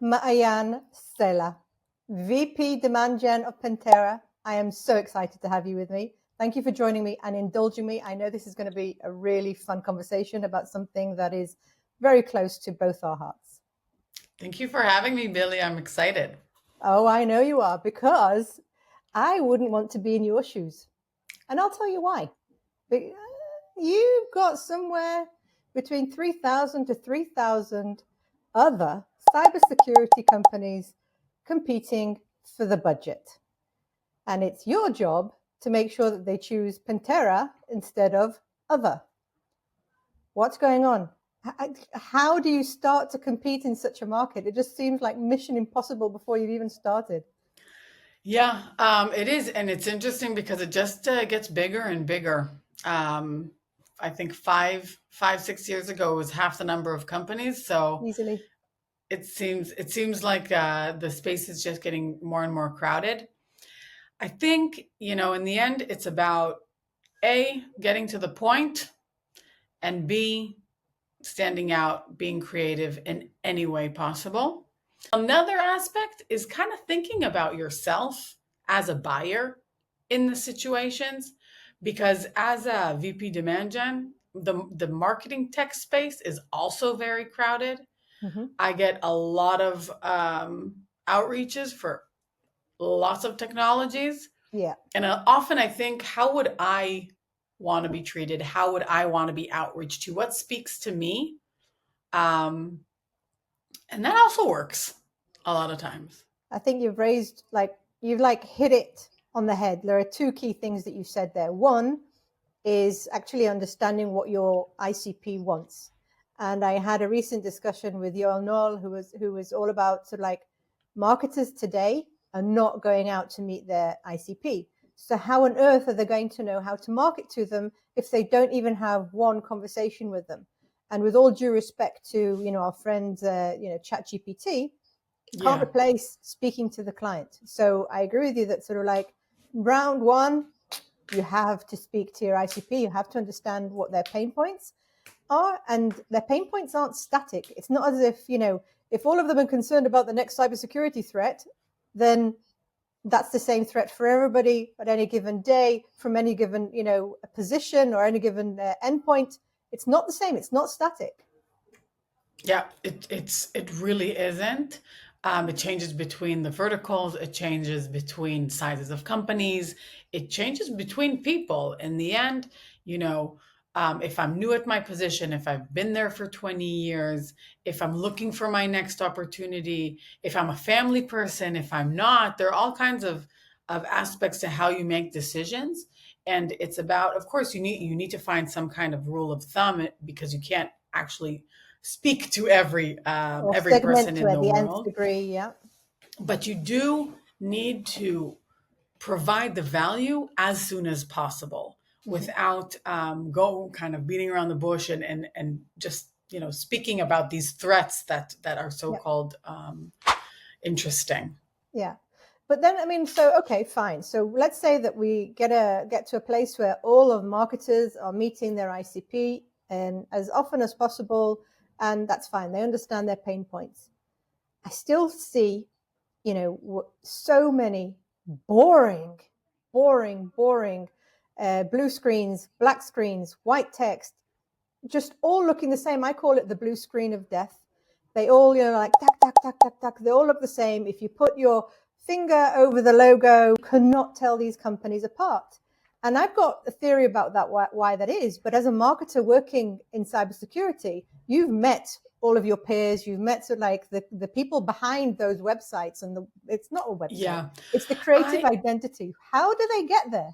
Maayan Sella, VP Demand Gen of Pentera. I am so excited to have you with me. Thank you for joining me and indulging me. I know this is going to be a really fun conversation about something that is very close to both our hearts. Thank you for having me, Billy. I'm excited. Oh, I know you are, because I wouldn't want to be in your shoes. And I'll tell you why. You've got somewhere between 3,000 to 3,000 other cybersecurity companies competing for the budget. And it's your job to make sure that they choose Pentera instead of other. What's going on? How do you start to compete in such a market? It just seems like mission impossible before you've even started. Yeah, it is, and it's interesting because it just gets bigger and bigger. Um, I think 6 years ago it was half the number of companies, so Easily. it seems like the space is just getting more and more crowded. I think, in the end, it's about A, getting to the point, and B, standing out, being creative in any way possible. Another aspect is kind of thinking about yourself as a buyer in the situations, because as a VP demand gen, the marketing tech space is also very crowded. Mm-hmm. I get a lot of outreaches for lots of technologies. Yeah. And often I think, how would I want to be treated? How would I want to be outreached to? What speaks to me? Um, and that also works a lot of times. I think you've hit it on the head. There are two key things that you said there. One is actually understanding what your ICP wants. And I had a recent discussion with Yoel Noel, who was all about sort of like marketers today are not going out to meet their ICP. So how on earth are they going to know how to market to them if they don't even have one conversation with them? And with all due respect to our friend ChatGPT, it can't Yeah. replace speaking to the client. So I agree with you that sort of like round one, you have to speak to your ICP. You have to understand what their pain points are, and their pain points aren't static. It's not as if, if all of them are concerned about the next cybersecurity threat, then that's the same threat for everybody at any given day, from any given, position or any given endpoint. It's not the same. It's not static. Yeah, it really isn't. It changes between the verticals. It changes between sizes of companies. It changes between people. In the end, if I'm new at my position, if I've been there for 20 years, if I'm looking for my next opportunity, if I'm a family person, if I'm not, there are all kinds of aspects to how you make decisions. And it's about, of course, you need to find some kind of rule of thumb, because you can't actually speak to Or every person segment to in the the nth world, degree. Yeah. but you do need to provide the value as soon as possible, Mm-hmm. without go kind of beating around the bush, and just speaking about these threats that are so Yeah. called interesting. Yeah. But then, I mean, so, okay, fine. So let's say that we get to a place where all of marketers are meeting their ICP and as often as possible, and that's fine. They understand their pain points. I still see, so many boring, boring blue screens, black screens, white text, just all looking the same. I call it the blue screen of death. They all, like tack, tack, tack, tack, tack. They all look the same. If you put your finger over the logo, you cannot tell these companies apart. And I've got a theory about that, why that is. But as a marketer working in cybersecurity, you've met all of your peers. You've met sort of like the people behind those websites. And it's not a website. Yeah, It's the creative I identity. How do they get there?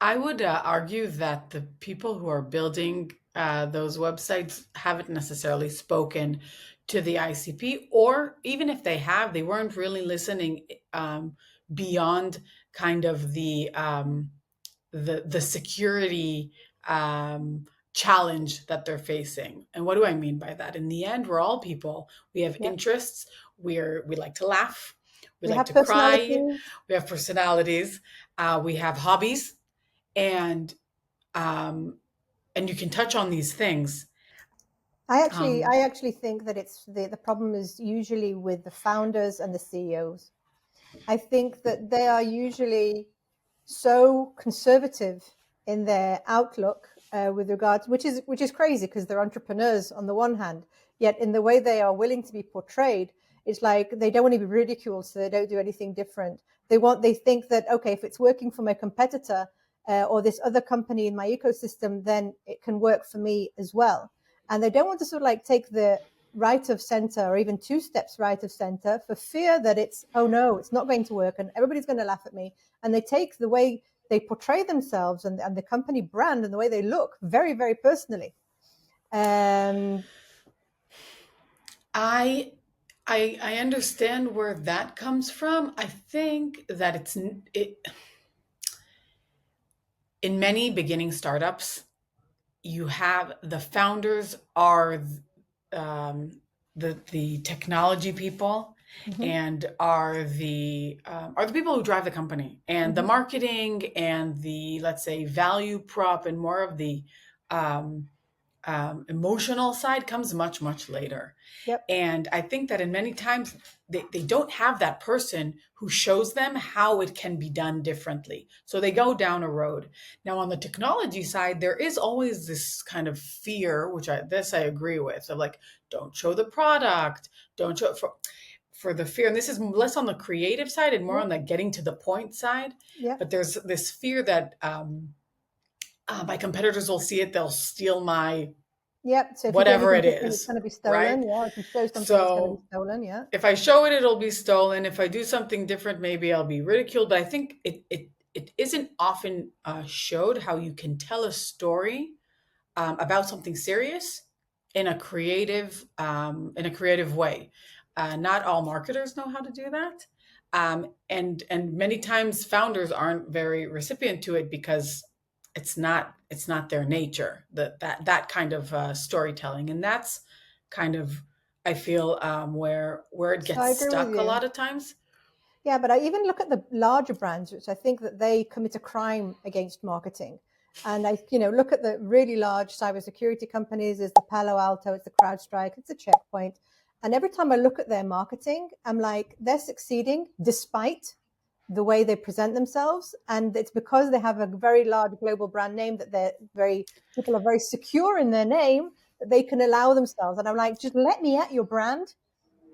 I would argue that the people who are building those websites haven't necessarily spoken to the ICP, or even if they have, they weren't really listening beyond kind of the security challenge that they're facing. And what do I mean by that? In the end, we're all people. We have Yeah. interests. We like to laugh. We We like have to cry. personalities. We have personalities. We have hobbies, and um, and you can touch on these things. I actually think that it's the problem is usually with the founders and the CEOs. I think that they are usually so conservative in their outlook with regards, which is crazy because they're entrepreneurs on the one hand, yet in the way they are willing to be portrayed, it's like they don't want to be ridiculed, so they don't do anything different. They think that, okay, if it's working for my competitor or this other company in my ecosystem, then it can work for me as well. And they don't want to sort of like take the right of center or even two steps right of center for fear that it's, oh no, it's not going to work and everybody's going to laugh at me. And they take the way they portray themselves and the company brand and the way they look very, very personally. I understand where that comes from. I think that in many beginning startups, you have the founders are um, the technology people, and are the people who drive the company, and the marketing and the, let's say, value prop, and more of the um, emotional side comes much, much later. Yep. And I think that in many times they don't have that person who shows them how it can be done differently. So they go down a road. Now, on the technology side, there is always this kind of fear, which I agree with, of like, don't show the product, don't show for the fear. And this is less on the creative side and more on the getting to the point side. Yep. But there's this fear that my competitors will see it, they'll steal my Yep. So if you do whatever anything it different, it's is, going to be right? stolen. Yeah. If you show something, it's going to be So stolen. Yeah. if I show it, it'll be stolen. If I do something different, maybe I'll be ridiculed. But I think it isn't often showed how you can tell a story about something serious in a creative way. Not all marketers know how to do that, and many times founders aren't very recipient to it because it's not their nature, that kind of storytelling, and that's kind of, I feel, where it So gets I agree with stuck a you. lot of times. Yeah, but I even look at the larger brands, which I think that they commit a crime against marketing. And I, look at the really large cybersecurity companies. There's the Palo Alto, it's the CrowdStrike, it's the Checkpoint. And every time I look at their marketing, I'm like, they're succeeding despite the way they present themselves. And it's because they have a very large global brand name that people are very secure in their name that they can allow themselves. And I'm like, just let me at your brand.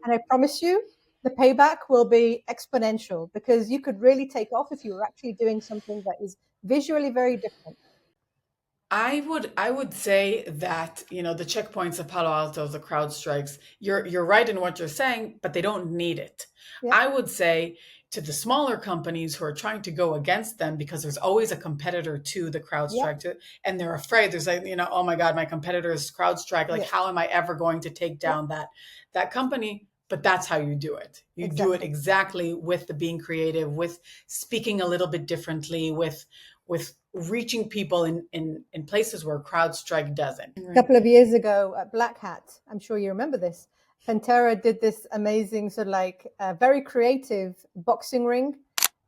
And I promise you, the payback will be exponential because you could really take off if you were actually doing something that is visually very different. I would say that, the checkpoints of Palo Alto, the crowd strikes, you're right in what you're saying, but they don't need it. Yep. I would say to the smaller companies who are trying to go against them, because there's always a competitor to the Yep. CrowdStrike, and they're afraid. There's like, oh my God, my competitor is CrowdStrike. Like, Yep. how am I ever going to take Yep. down that company? But that's how you do it. You do it Exactly. exactly with the being creative, with speaking a little bit differently, with reaching people in places where CrowdStrike doesn't. A couple of years ago at Black Hat, I'm sure you remember this, Pentera did this amazing sort of like very creative boxing ring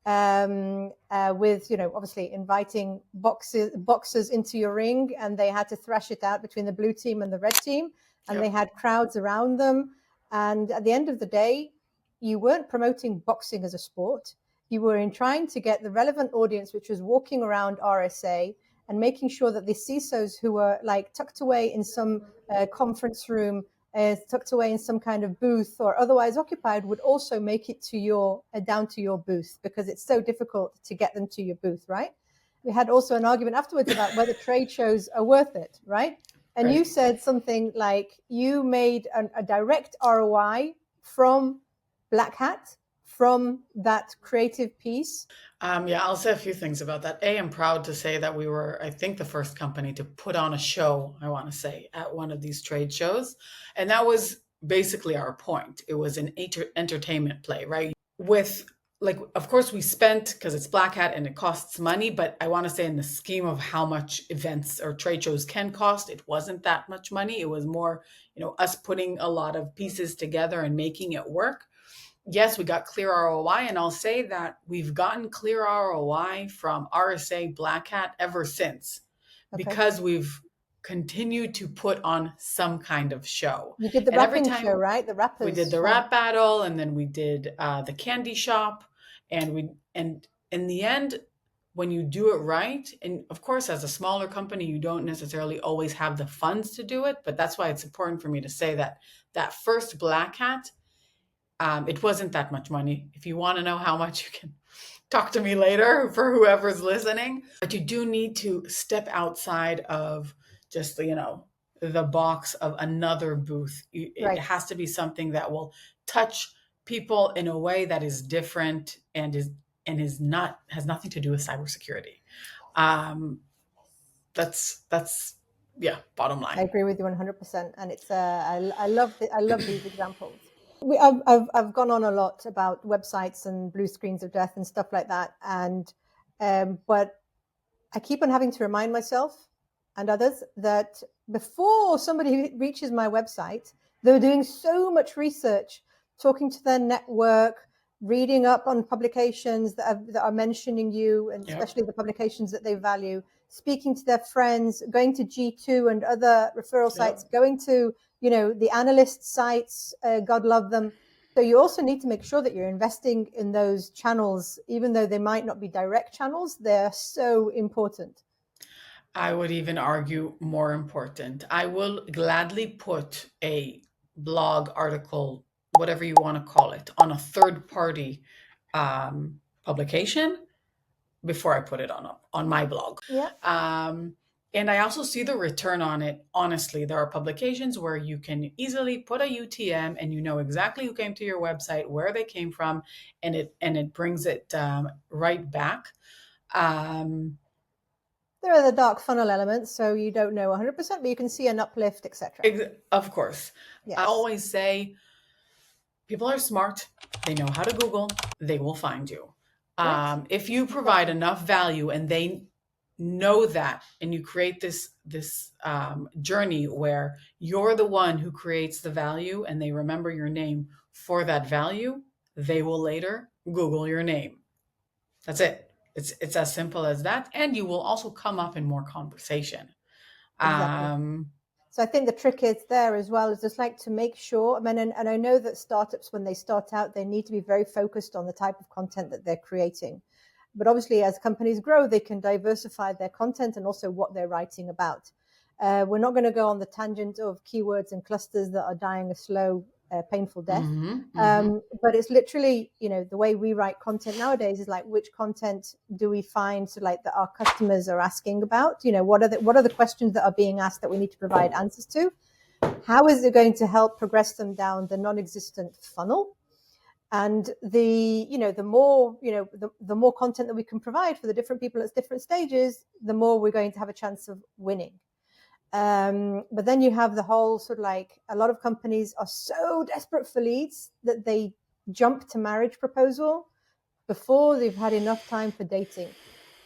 with, obviously inviting boxers into your ring, and they had to thrash it out between the blue team and the red team, and Yep. they had crowds around them. And at the end of the day, you weren't promoting boxing as a sport. You were in trying to get the relevant audience, which was walking around RSA and making sure that the CISOs who were like tucked away in some conference room, tucked away in some kind of booth or otherwise occupied, would also make it to your down to your booth, because it's so difficult to get them to your booth, right? We had also an argument afterwards about whether trade shows are worth it, right? And Right. you said something like you made a direct ROI from Black Hat, from that creative piece. Yeah, I'll say a few things about that. I'm proud to say that we were, I think, the first company to put on a show, I want to say, at one of these trade shows. And that was basically our point. It was an entertainment play, right? With, like, of course, we spent, because it's Black Hat and it costs money, but I want to say in the scheme of how much events or trade shows can cost, it wasn't that much money. It was more, us putting a lot of pieces together and making it work. Yes, we got clear ROI, and I'll say that we've gotten clear ROI from RSA Black Hat ever since, Okay. because we've continue to put on some kind of show. You did the And every rapping show, time right? The we did rappers the show. rap battle, and then we did the candy shop, and in the end, when you do it right, and of course, as a smaller company, you don't necessarily always have the funds to do it, but that's why it's important for me to say that that first Black Hat, it wasn't that much money. If you want to know how much, you can talk to me later for whoever's listening. But you do need to step outside of just, the box of another booth. It Right. has to be something that will touch people in a way that is different and is not has nothing to do with cybersecurity. Um, that's yeah, bottom I line. agree with you 100%, and it's I love these examples. I've gone on a lot about websites and blue screens of death and stuff like that, and but I keep on having to remind myself and others that before somebody reaches my website, they're doing so much research, talking to their network, reading up on publications that are mentioning you, and Yep. especially the publications that they value, speaking to their friends, going to G2 and other referral sites, Yep. going to, the analyst sites, God love them. So you also need to make sure that you're investing in those channels, even though they might not be direct channels, they're so important. I would even argue more important. I will gladly put a blog article, whatever you want to call it, on a third party publication before I put it on my blog. Yeah. And I also see the return on it. Honestly, there are publications where you can easily put a UTM and you know exactly who came to your website, where they came from, and it brings it right back. There are the dark funnel elements, so you don't know 100%, but you can see an uplift, etc. Of course. I Yes. always say people are smart. They know how to Google. They will find you. Right. If you provide enough value and they know that, and you create this journey where you're the one who creates the value and they remember your name for that value, they will later Google your name. That's it. It's as simple as that. And you will also come up in more conversation. Exactly. Um, So I think the trick is there as well, is just like to make sure, I mean, and I know that startups, when they start out, they need to be very focused on the type of content that they're creating. But obviously, as companies grow, they can diversify their content and also what they're writing about. We're not going to go on the tangent of keywords and clusters that are dying a slow, painful death. But it's literally, the way we write content nowadays is like, which content do we find like that our customers are asking about? What are the questions that are being asked that we need to provide answers to? How is it going to help progress them down the non-existent funnel? And the more content that we can provide for the different people at different stages, the more we're going to have a chance of winning. But then you have the whole sort of like, a lot of companies are so desperate for leads that they jump to marriage proposal before they've had enough time for dating.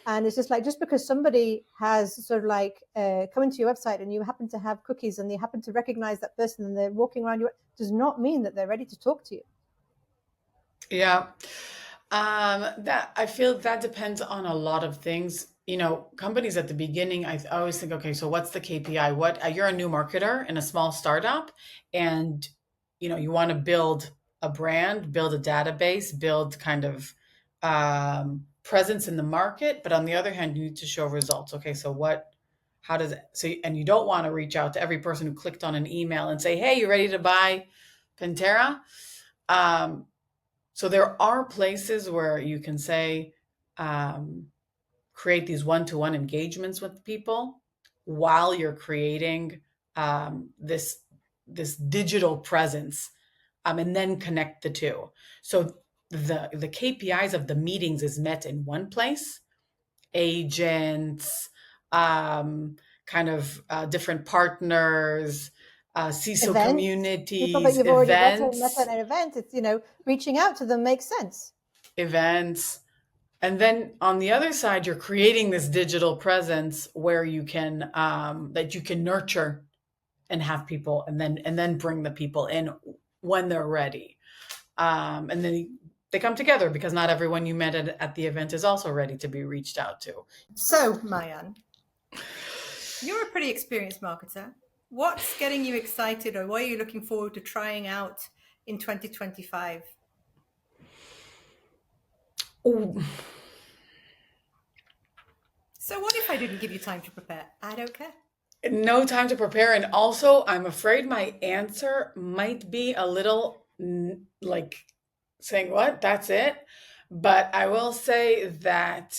And it's just like, just because somebody has sort of like come into your website and you happen to have cookies and they happen to recognize that person and they're walking around you, does not mean that they're ready to talk to you. Yeah. That I feel that depends on a lot of things. Companies at the beginning, I always think, okay, so what's the KPI? You're a new marketer in a small startup, and you want to build a brand, build a database, build kind of presence in the market. But on the other hand, you need to show results. Okay, so how does it, so, and you don't want to reach out to every person who clicked on an email and say, hey, you ready to buy Pentera? So there are places where you can say, create these one-to-one engagements with people while you're creating this digital presence, and then connect the two. So the KPIs of the meetings is met in one place. Agents, kind of different partners, CISO Events, people that communities, you've already met at events, an event, it's, reaching out to them makes sense. events. And then on the other side, you're creating this digital presence where you can that you can nurture and have people, and then bring the people in when they're ready, and then they come together because not everyone you met at the event is also ready to be reached out to. So, Maayan, You're a pretty experienced marketer. What's getting you excited, or what are you looking forward to trying out in 2025? Ooh. So what if I didn't give you time to prepare? I don't care. No time to prepare. And also, I'm afraid my answer might be a little like saying, what? That's it. But I will say that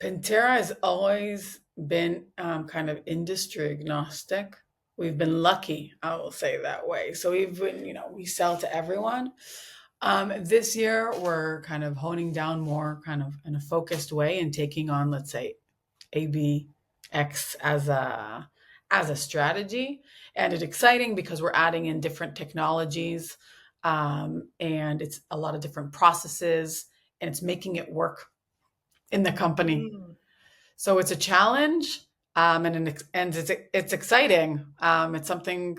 Pentera has always been kind of industry agnostic. We've been lucky, I will say that way. So we've been, we sell to everyone. This year, we're kind of honing down more kind of in a focused way and taking on, let's say, ABX as a strategy. And it's exciting because we're adding in different technologies, and it's a lot of different processes, and it's making it work in the company. Mm. So it's a challenge, and it's exciting. It's something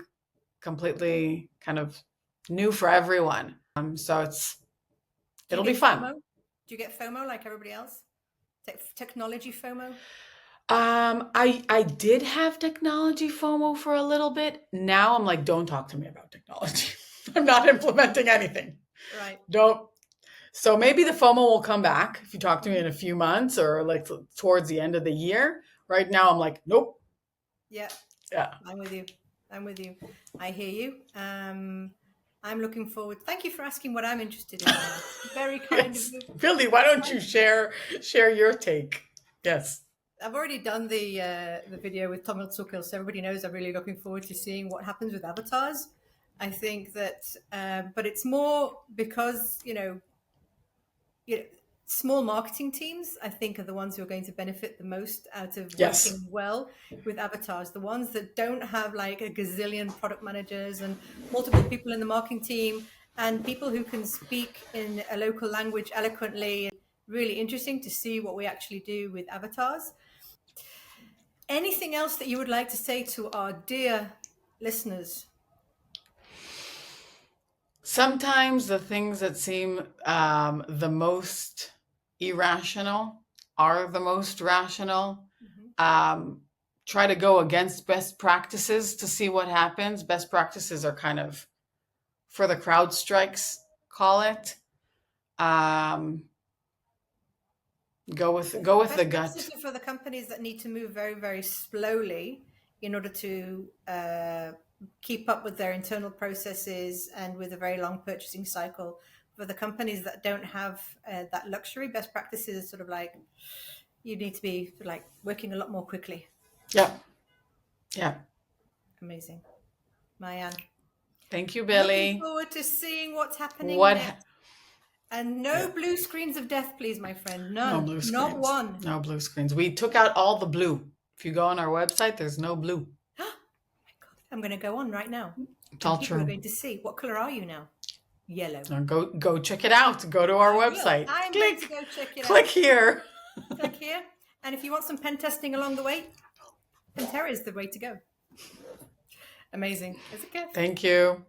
completely kind of new for everyone. So Do you it'll be get fun. FOMO? Do you get FOMO like everybody else? Technology FOMO? I did have technology FOMO for a little bit. Now I'm like, don't talk to me about technology. I'm not implementing anything. Right. Don't. So maybe the FOMO will come back if you talk to me in a few months or like towards the end of the year. Right now, I'm like, nope. Yeah. Yeah. I'm with you. I hear you. I'm looking forward. Thank you for asking what I'm interested in. Very kind Yes. of you. Billy, why don't you share your take? Yes. I've already done the video with Tom Zucker, so everybody knows I'm really looking forward to seeing what happens with avatars. I think that, but it's more because small marketing teams, I think, are the ones who are going to benefit the most out of Yes. working well with avatars. The ones that don't have like a gazillion product managers and multiple people in the marketing team and people who can speak in a local language eloquently. Really interesting to see what we actually do with avatars. Anything else that you would like to say to our dear listeners? Sometimes the things that seem the most irrational are the most rational. Try to go against best practices to see what happens. Best practices are kind of for the crowd strikes, call it. Go with the gut. Practices are for the companies that need to move very, very slowly in order to keep up with their internal processes and with a very long purchasing cycle. For the companies that don't have that luxury, best practices are sort of like you need to be like working a lot more quickly. Yeah. Yeah. Amazing. Maayan. Thank you, Looking Billy. forward to seeing what's happening What? next. And no blue screens of death, please, my friend. None. No blue screens. Not one. No blue screens. We took out all the blue. If you go on our website, there's no blue. Oh my God. I'm going to go on right now. It's all people true. are going to see. What color are you now? Yellow. Go check it out. Go to our website. I'm going to go check it out. Click here. Click here. And if you want some pen testing along the way, Pentera is the way to go. Amazing. As a gift. Thank you.